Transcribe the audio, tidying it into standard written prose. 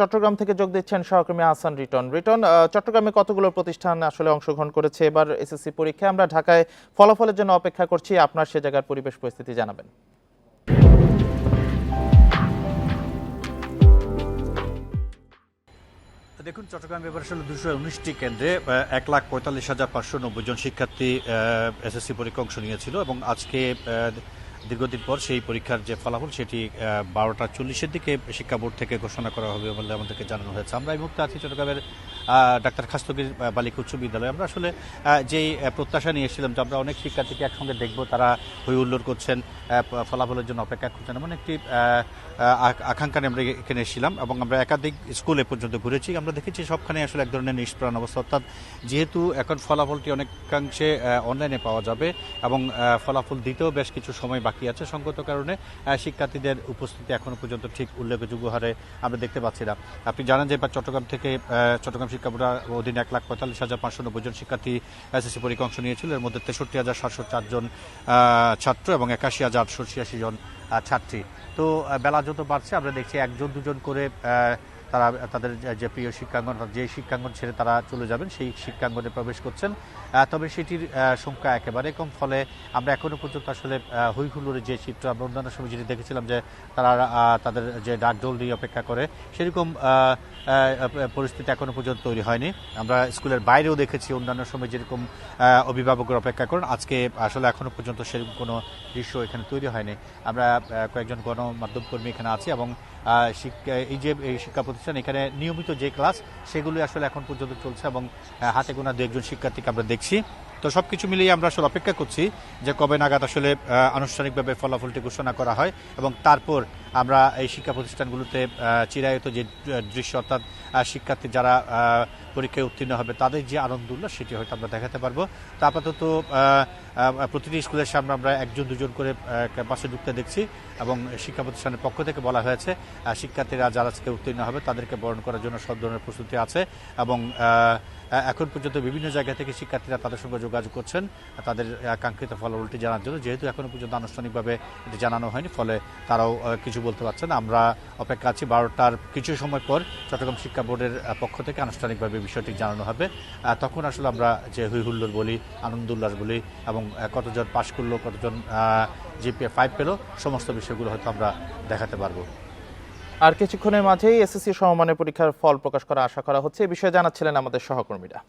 চট্টগ্রাম থেকে যোগ দিচ্ছেন সহকর্মী আহসান রিটন। চট্টগ্রামে কতগুলো প্রতিষ্ঠান আসলে অংশগ্রহণ করেছে এবার এসএসসি পরীক্ষায়? আমরা ঢাকায় ফলাফলের জন্য অপেক্ষা করছি, আপনার সে জায়গার পরিবেশ পরিস্থিতি জানাবেন। দেখুন, চট্টগ্রামে এবার আসলে 219টি কেন্দ্রে 1,45,590 জন শিক্ষার্থী এসএসসি পরীক্ষা অংশ নিয়েছিল এবং আজকে দীর্ঘদিন পর সেই পরীক্ষার যে ফলাফল সেটি 12টা 40-এর দিকে শিক্ষা বোর্ড থেকে ঘোষণা করা হবে বলে আমাদেরকে জানানো হয়েছে। আমরা এই মুহূর্তে আছি চট্টগ্রামের ডাক্তার খাস্তগীর বালিকা উচ্চ বিদ্যালয়ে। আমরা আসলে যেই প্রত্যাশা নিয়ে এসেছিলাম যে আমরা অনেক শিক্ষার্থীকে একসঙ্গে দেখব, তারা হই হুল্লোড় করছেন, ফলাফলের জন্য অপেক্ষা করছেন, এমন একটি আকাঙ্ক্ষা নিয়ে আমরা এখানে এসেছিলাম এবং আমরা একাধিক স্কুলে পর্যন্ত ঘুরেছি। আমরা দেখেছি সবখানে আসলে এক ধরনের নিষ্প্রাণ অবস্থা, অর্থাৎ যেহেতু এখন ফলাফলটি অনেকাংশে অনলাইনে পাওয়া যাবে এবং ফলাফল দিতেও বেশ কিছু সময় বাকি আছে, সঙ্গত কারণে শিক্ষার্থীদের উপস্থিতি এখনো পর্যন্ত ঠিক উল্লেখযোগ্য হারে আমরা দেখতে পাচ্ছি না। আপনি জানেন যে এবার চট্টগ্রাম থেকে চট্টগ্রাম শিক্ষা বোর্ডের অধীনে 1,45,590 জন শিক্ষার্থী এসএসসি পরীক্ষা অংশ নিয়েছিল। এর মধ্যে 63,704 জন ছাত্র এবং 81,886 জন ছাত্রী। তো বেলা যত বাড়ছে আমরা দেখছি একজন দুজন করে তারা তাদের যে প্রিয় শিক্ষাঙ্গন, যে শিক্ষাঙ্গন ছেড়ে তারা চলে যাবেন সেই শিক্ষাঙ্গনে প্রবেশ করছেন। তবে সেটির সংখ্যা একেবারে কম, ফলে আমরা এখনও পর্যন্ত আসলে হই হুল্লোড়ের যে চিত্র আমরা অন্যান্য সময় যেটি দেখেছিলাম যে তারা তাদের যে ডাকডোল দিয়ে অপেক্ষা করে, সেরকম পরিস্থিতি এখনও পর্যন্ত তৈরি হয়নি। আমরা স্কুলের বাইরেও দেখেছি অন্যান্য সময় যেরকম অভিভাবকরা অপেক্ষা করেন, আজকে আসলে এখনও পর্যন্ত সেরকম কোনো দৃশ্য এখানে তৈরি হয়নি। আমরা কয়েকজন গণমাধ্যম কর্মী এখানে আছি এবং এই যে এই শিক্ষা প্রতিষ্ঠান, এখানে নিয়মিত যে ক্লাস সেগুলি আসলে এখন পর্যন্ত চলছে এবং হাতে গোনা দু একজন শিক্ষার্থীকে আমরা দেখছি। তো সব কিছু মিলিয়ে আমরা আসলে অপেক্ষা করছি যে কবে নাগাদ আসলে আনুষ্ঠানিকভাবে ফলাফলটি ঘোষণা করা হয় এবং তারপর আমরা এই শিক্ষা প্রতিষ্ঠানগুলোতে চিরায়ত যে দৃশ্য, অর্থাৎ শিক্ষার্থী যারা পরীক্ষায় উত্তীর্ণ হবে তাদের যে আনন্দ উল্লাস সেটি হয়তো আমরা দেখাতে পারবো। তো আপাতত প্রতিটি স্কুলের সামনে আমরা একজন দুজন করে ক্যাম্পাসে ঢুকতে দেখছি এবং শিক্ষা প্রতিষ্ঠানের পক্ষ থেকে বলা হয়েছে শিক্ষার্থীরা যারা আজকে উত্তীর্ণ হবে তাদেরকে বরণ করার জন্য সব ধরনের প্রস্তুতি আছে এবং এখন পর্যন্ত বিভিন্ন জায়গা থেকে শিক্ষার্থীরা তাদের সঙ্গে যোগাযোগ করছেন তাদের কাঙ্ক্ষিত ফলাফলটি জানার জন্য। যেহেতু এখনো পর্যন্ত আনুষ্ঠানিকভাবে এটি জানানো হয়নি, ফলে তারাও কিছু বলতে পারছেন। আমরা অপেক্ষা আছি 12টার কিছু সময় পর চট্টগ্রাম শিক্ষা বোর্ডের পক্ষ থেকে আনুষ্ঠানিকভাবে বিষয়টি জানানো হবে। তখন আসলে আমরা যে হই হুল্লোড় বলি, আনন্দ উল্লাস বলি এবং কতজন পাশ করলো, কতজন জিপিএ 5 পেল, সমস্ত বিষয়গুলো হয়তো আমরা দেখাতে পারবো। আর কিছুক্ষণের মাঝেই এসএসসি সমমানের পরীক্ষার ফল প্রকাশ করা আশা করা হচ্ছে, এই বিষয়ে জানাচ্ছিলেন আমাদের সহকর্মীরা।